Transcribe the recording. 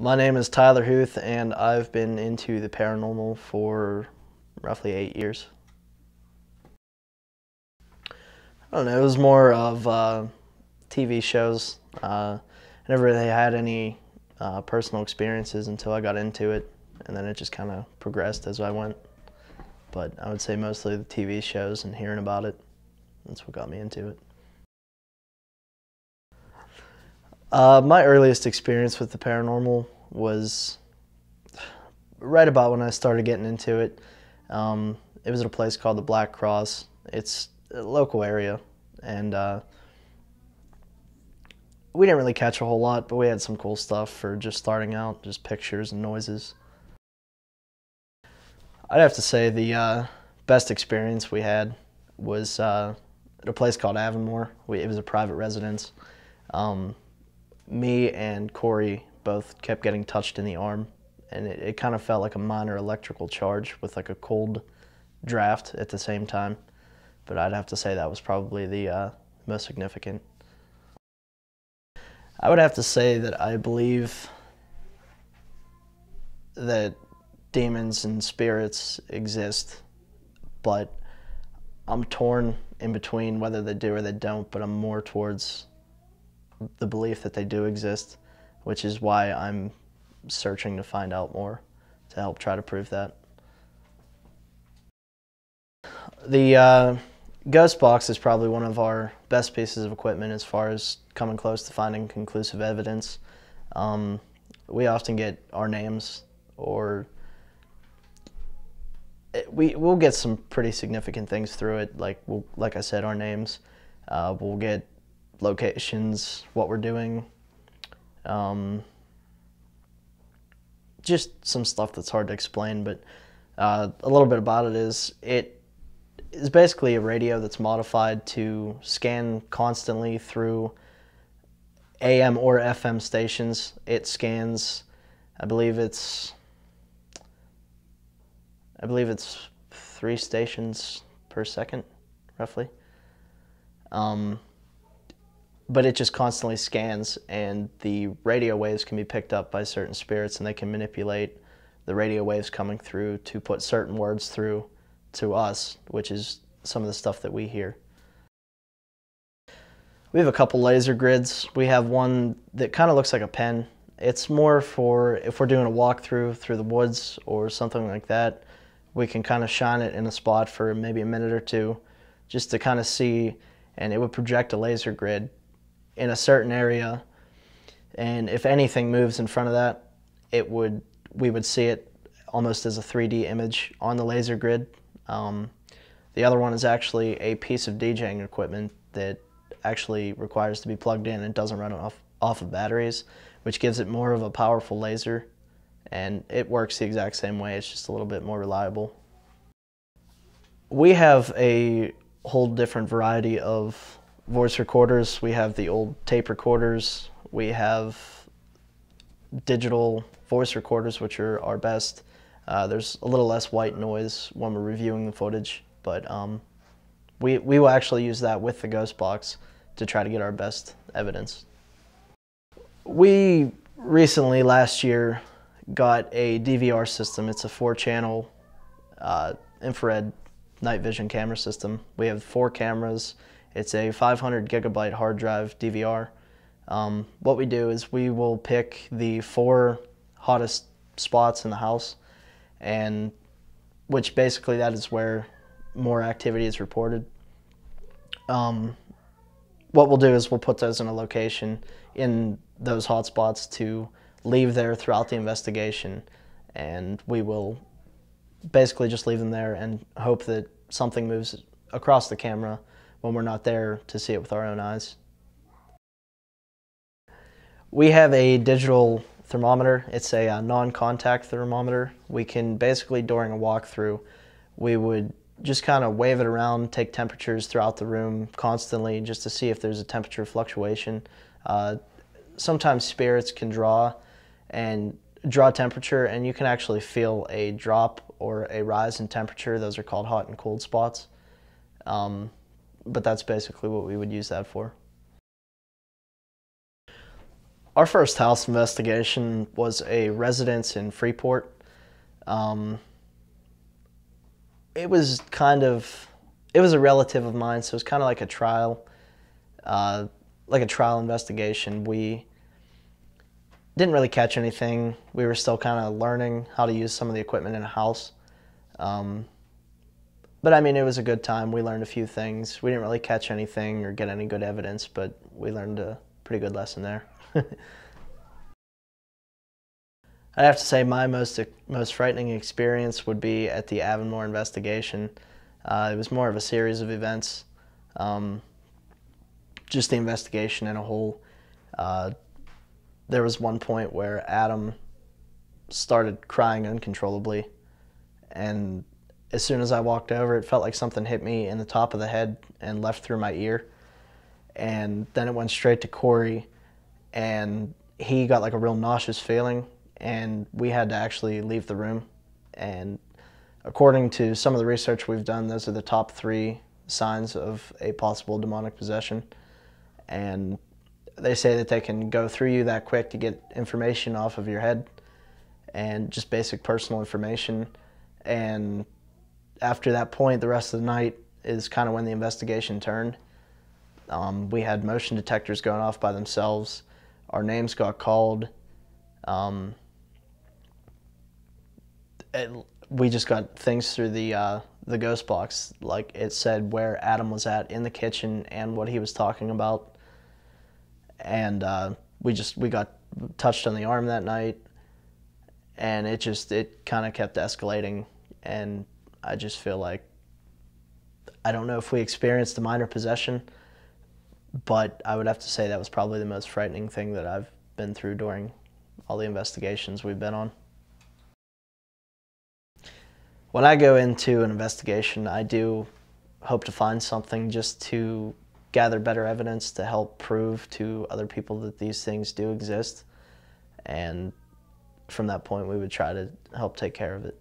My name is Tyler Huth, and I've been into the paranormal for roughly 8 years. I don't know, it was more of TV shows. I never really had any personal experiences until I got into it, and then it just kind of progressed as I went. But I would say mostly the TV shows and hearing about it, that's what got me into it. My earliest experience with the paranormal was right about when I started getting into it. It was at a place called the Black Cross. It's a local area, and we didn't really catch a whole lot, but we had some cool stuff for just starting out, just pictures and noises. I'd have to say the best experience we had was at a place called Avonmore. It was a private residence. Me and Corey both kept getting touched in the arm, and it kind of felt like a minor electrical charge with like a cold draft at the same time. But I'd have to say that was probably the most significant. I would have to say that I believe that demons and spirits exist, but I'm torn in between whether they do or they don't, but I'm more towards the belief that they do exist, which is why I'm searching to find out more to help try to prove that. The ghost box is probably one of our best pieces of equipment as far as coming close to finding conclusive evidence. We often get our names, or we'll get some pretty significant things through it. Like I said, our names. We'll get locations, what we're doing, just some stuff that's hard to explain, but a little bit about it is basically a radio that's modified to scan constantly through AM or FM stations. It scans, I believe it's 3 stations per second, roughly. But it just constantly scans, and the radio waves can be picked up by certain spirits, and they can manipulate the radio waves coming through to put certain words through to us, which is some of the stuff that we hear. We have a couple laser grids. We have one that kind of looks like a pen. It's more for if we're doing a walkthrough through the woods or something like that, we can kind of shine it in a spot for maybe a minute or two just to kind of see, and it would project a laser grid in a certain area, and if anything moves in front of that, we would see it almost as a 3D image on the laser grid. The other one is actually a piece of DJing equipment that actually requires to be plugged in and doesn't run off of batteries, which gives it more of a powerful laser, and it works the exact same way. It's just a little bit more reliable. We have a whole different variety of voice recorders. We have the old tape recorders. We have digital voice recorders, which are our best. There's a little less white noise when we're reviewing the footage, but we will actually use that with the ghost box to try to get our best evidence. We recently, last year, got a DVR system. It's a 4-channel infrared night vision camera system. We have 4 cameras. It's a 500 gigabyte hard drive DVR. What we do is we will pick the 4 hottest spots in the house, and which basically that is where more activity is reported. What we'll do is we'll put those in a location in those hot spots to leave there throughout the investigation, and we will basically just leave them there and hope that something moves across the camera when we're not there to see it with our own eyes. We have a digital thermometer. It's a non-contact thermometer. We can basically, during a walkthrough, we would just kind of wave it around, take temperatures throughout the room constantly just to see if there's a temperature fluctuation. Sometimes spirits can draw temperature, and you can actually feel a drop or a rise in temperature. Those are called hot and cold spots. But that's basically what we would use that for. Our first house investigation was a residence in Freeport. It was it was a relative of mine, so it was kind of like a trial investigation. We didn't really catch anything. We were still kind of learning how to use some of the equipment in a house. But I mean, it was a good time. We learned a few things. We didn't really catch anything or get any good evidence, but we learned a pretty good lesson there. I'd have to say my most frightening experience would be at the Avonmore investigation. It was more of a series of events. Just the investigation in a whole. There was one point where Adam started crying uncontrollably, and as soon as I walked over, it felt like something hit me in the top of the head and left through my ear. And then it went straight to Corey, and he got like a real nauseous feeling, and we had to actually leave the room. And according to some of the research we've done, those are the top 3 signs of a possible demonic possession. And they say that they can go through you that quick to get information off of your head and just basic personal information. And after that point, the rest of the night is kind of when the investigation turned. We had motion detectors going off by themselves. Our names got called. We just got things through the ghost box. Like, it said where Adam was at in the kitchen and what he was talking about. And we got touched on the arm that night, and it kind of kept escalating. And I just feel like, I don't know if we experienced a minor possession, but I would have to say that was probably the most frightening thing that I've been through during all the investigations we've been on. When I go into an investigation, I do hope to find something just to gather better evidence to help prove to other people that these things do exist. And from that point, we would try to help take care of it.